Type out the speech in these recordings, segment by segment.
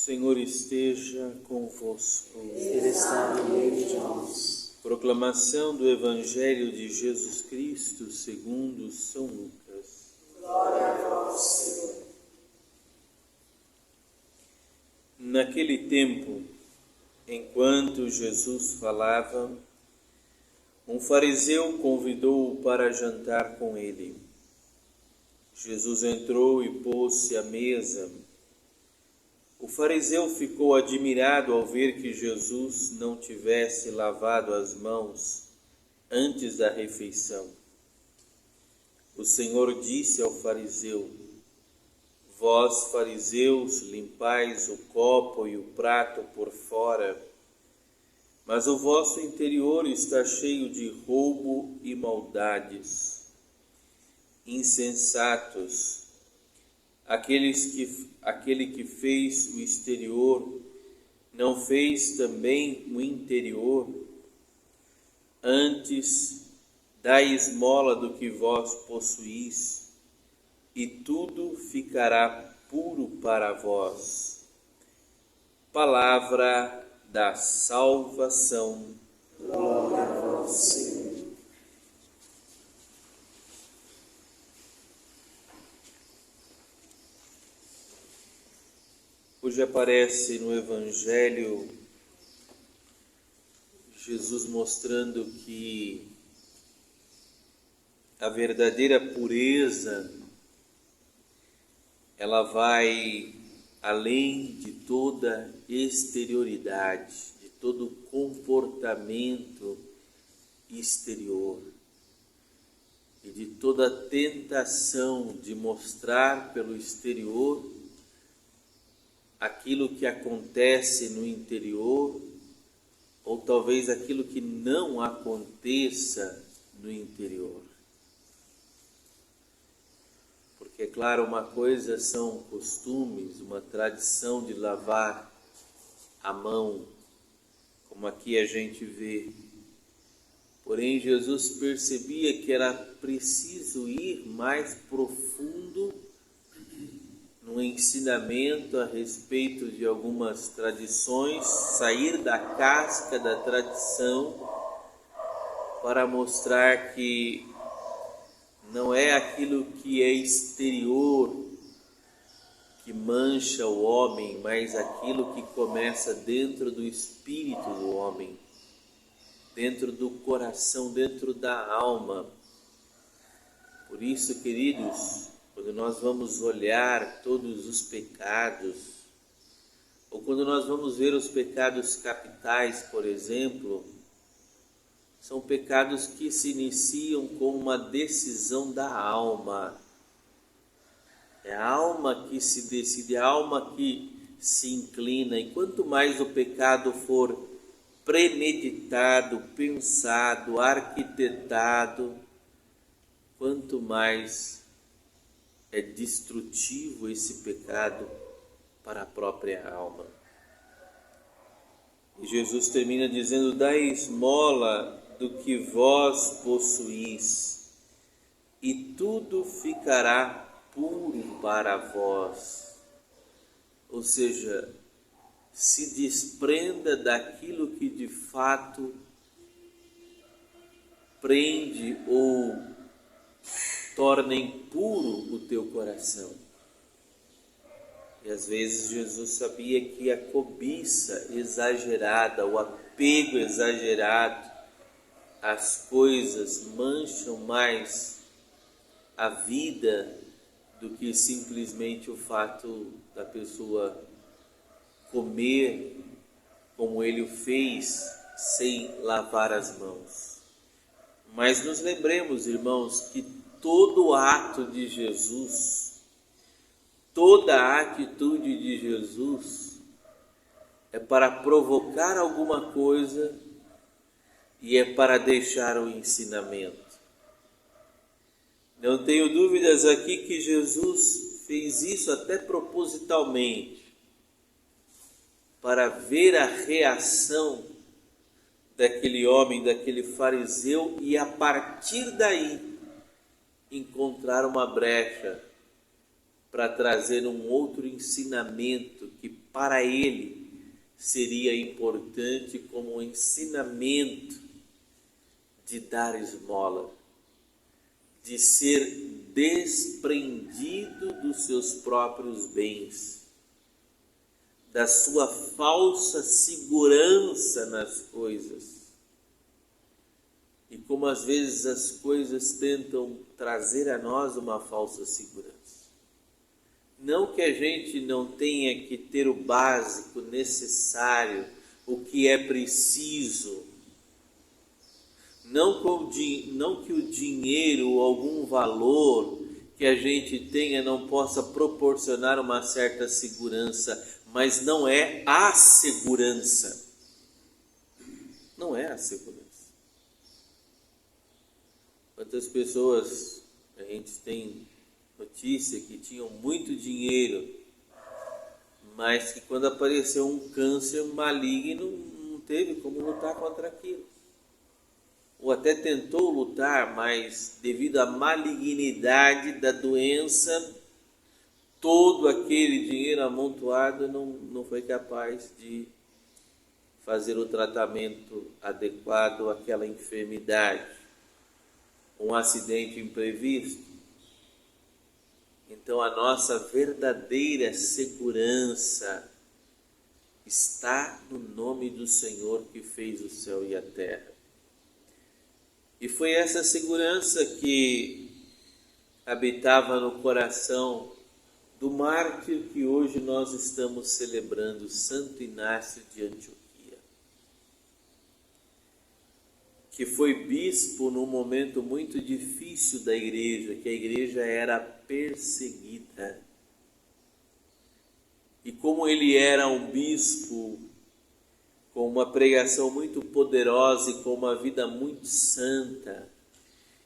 Senhor esteja convosco. Ele está no meio de nós. Proclamação do Evangelho de Jesus Cristo segundo São Lucas. Glória a vós, Senhor. Naquele tempo, enquanto Jesus falava, um fariseu convidou-o para jantar com ele. Jesus entrou e pôs-se à mesa. O fariseu ficou admirado ao ver que Jesus não tivesse lavado as mãos antes da refeição. O Senhor disse ao fariseu: Vós, fariseus, limpais o copo e o prato por fora, mas o vosso interior está cheio de roubo e maldades. Insensatos! Aquele que fez o exterior, não fez também o interior? Antes, dai esmola do que vós possuís, e tudo ficará puro para vós. Palavra da salvação. Glória a vós, Senhor. Hoje aparece no Evangelho Jesus mostrando que a verdadeira pureza ela vai além de toda exterioridade, de todo comportamento exterior e de toda tentação de mostrar pelo exterior aquilo que acontece no interior, ou talvez aquilo que não aconteça no interior. Porque, é claro, uma coisa são costumes, uma tradição de lavar a mão, como aqui a gente vê. Porém, Jesus percebia que era preciso ir mais profundo no ensinamento a respeito de algumas tradições, sair da casca da tradição para mostrar que não é aquilo que é exterior que mancha o homem, mas aquilo que começa dentro do espírito do homem, dentro do coração, dentro da alma. Por isso, queridos, quando nós vamos olhar todos os pecados, ou quando nós vamos ver os pecados capitais, por exemplo, são pecados que se iniciam com uma decisão da alma. É a alma que se decide, é a alma que se inclina. E quanto mais o pecado for premeditado, pensado, arquitetado, quanto mais é destrutivo esse pecado para a própria alma. E Jesus termina dizendo: dai esmola do que vós possuís, e tudo ficará puro para vós. Ou seja, se desprenda daquilo que de fato prende ou torna impuro o teu coração. E às vezes Jesus sabia que a cobiça exagerada, o apego exagerado às coisas mancham mais a vida do que simplesmente o fato da pessoa comer como ele o fez sem lavar as mãos. Mas nos lembremos, irmãos, que todo ato de Jesus, toda a atitude de Jesus é para provocar alguma coisa e é para deixar o ensinamento. Não tenho dúvidas aqui que Jesus fez isso até propositalmente, para ver a reação daquele homem, daquele fariseu, e a partir daí encontrar uma brecha para trazer um outro ensinamento que para ele seria importante como um ensinamento de dar esmola, de ser desprendido dos seus próprios bens, da sua falsa segurança nas coisas. E como às vezes as coisas tentam trazer a nós uma falsa segurança. Não que a gente não tenha que ter o básico necessário, o que é preciso. Não que o dinheiro ou algum valor que a gente tenha não possa proporcionar uma certa segurança, mas não é a segurança. Não é a segurança. Quantas pessoas a gente tem notícia que tinham muito dinheiro, mas que quando apareceu um câncer maligno não teve como lutar contra aquilo. Ou até tentou lutar, mas devido à malignidade da doença, todo aquele dinheiro amontoado não foi capaz de fazer o tratamento adequado àquela enfermidade. Um acidente imprevisto. Então a nossa verdadeira segurança está no nome do Senhor que fez o céu e a terra. E foi essa segurança que habitava no coração do mártir que hoje nós estamos celebrando, Santo Inácio de Antioquia, que foi bispo num momento muito difícil da igreja, que a igreja era perseguida. E como ele era um bispo com uma pregação muito poderosa e com uma vida muito santa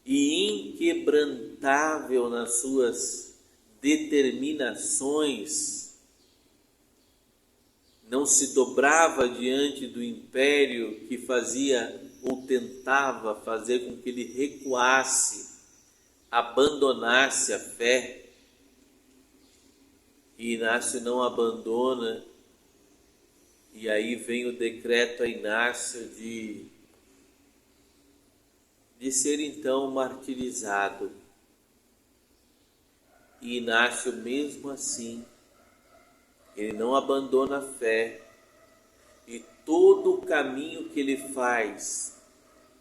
e inquebrantável nas suas determinações, não se dobrava diante do império que fazia ou tentava fazer com que ele recuasse, abandonasse a fé. E Inácio não abandona, e aí vem o decreto a Inácio de ser então martirizado. E Inácio, mesmo assim, ele não abandona a fé, e todo o caminho que ele faz,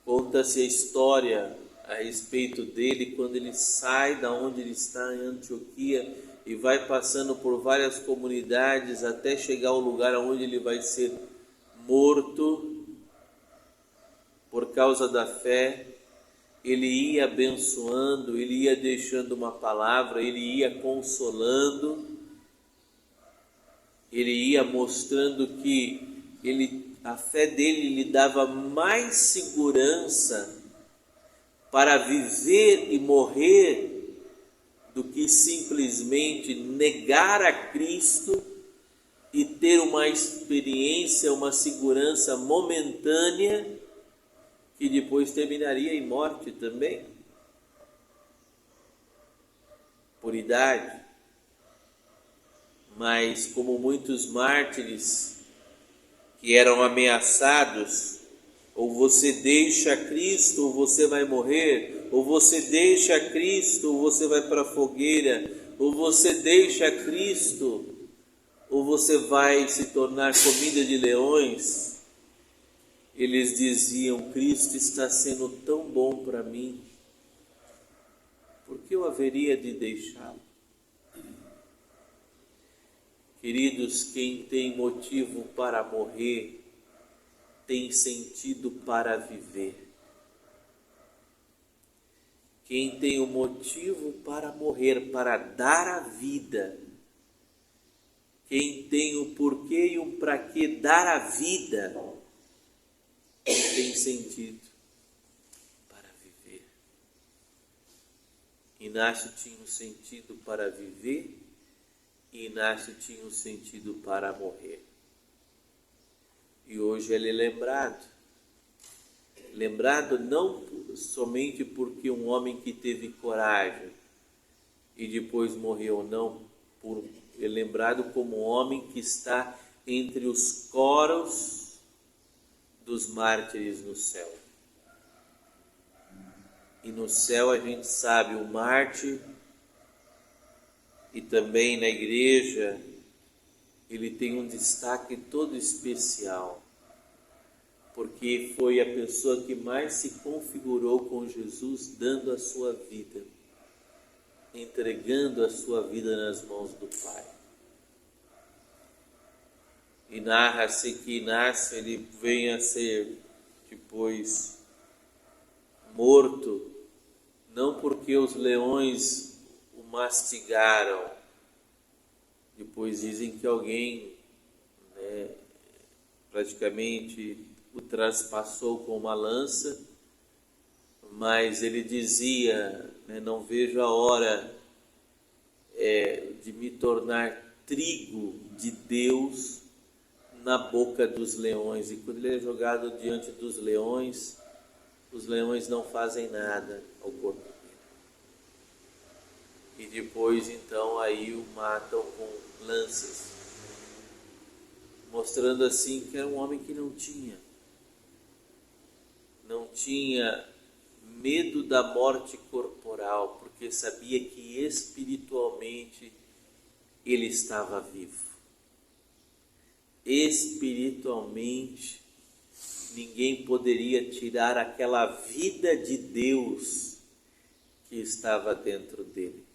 conta-se a história a respeito dele, quando ele sai da onde ele está em Antioquia e vai passando por várias comunidades até chegar ao lugar onde ele vai ser morto por causa da fé. Ele ia abençoando, ele ia deixando uma palavra, ele ia consolando, ele ia mostrando que a fé dele lhe dava mais segurança para viver e morrer do que simplesmente negar a Cristo e ter uma experiência, uma segurança momentânea que depois terminaria em morte também, por idade. Mas como muitos mártires que eram ameaçados, ou você deixa Cristo ou você vai morrer, ou você deixa Cristo ou você vai para a fogueira, ou você deixa Cristo ou você vai se tornar comida de leões, eles diziam: Cristo está sendo tão bom para mim, por que eu haveria de deixá-lo? Queridos, quem tem motivo para morrer, tem sentido para viver. Quem tem o motivo para morrer, para dar a vida, quem tem o porquê e o para que dar a vida, tem sentido para viver. Inácio tinha um sentido para viver, e Inácio tinha um sentido para morrer. E hoje ele é lembrado não somente porque um homem que teve coragem e depois morreu, não, é lembrado como o homem que está entre os coros dos mártires no céu. E no céu a gente sabe, o mártir, e também na igreja, ele tem um destaque todo especial, porque foi a pessoa que mais se configurou com Jesus, dando a sua vida, entregando a sua vida nas mãos do Pai. E narra-se que Inácio ele vem a ser depois morto, não porque os leões o mastigaram. Depois dizem que alguém praticamente o traspassou com uma lança, mas ele dizia, não vejo a hora de me tornar trigo de Deus na boca dos leões. E quando ele é jogado diante dos leões, os leões não fazem nada ao corpo dele. E depois então aí o matam com lanças, mostrando assim que era um homem que não tinha medo da morte corporal, porque sabia que espiritualmente ele estava vivo. Espiritualmente, ninguém poderia tirar aquela vida de Deus que estava dentro dele.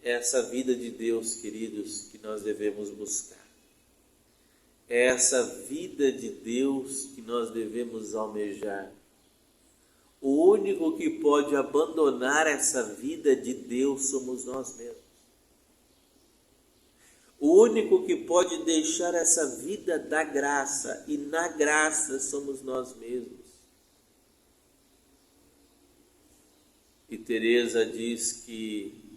Essa vida de Deus, queridos, que nós devemos buscar. É essa vida de Deus que nós devemos almejar. O único que pode abandonar essa vida de Deus somos nós mesmos. O único que pode deixar essa vida da graça, e na graça somos nós mesmos. E Teresa diz que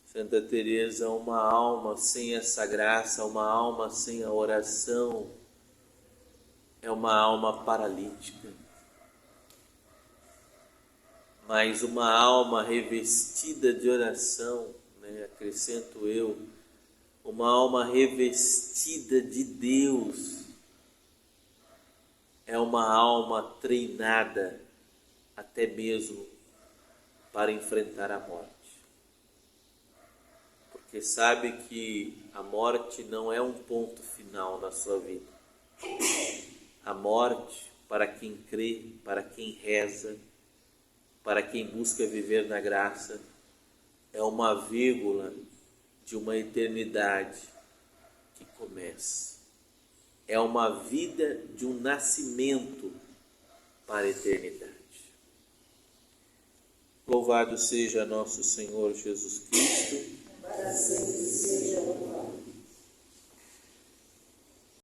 Santa Teresa, uma alma sem essa graça, uma alma sem a oração, é uma alma paralítica. Mas uma alma revestida de oração, acrescento eu, uma alma revestida de Deus, é uma alma treinada até mesmo para enfrentar a morte. Porque sabe que a morte não é um ponto final na sua vida. A morte, para quem crê, para quem reza, para quem busca viver na graça, é uma vírgula de uma eternidade que começa. É uma vida de um nascimento para a eternidade. Louvado seja nosso Senhor Jesus Cristo,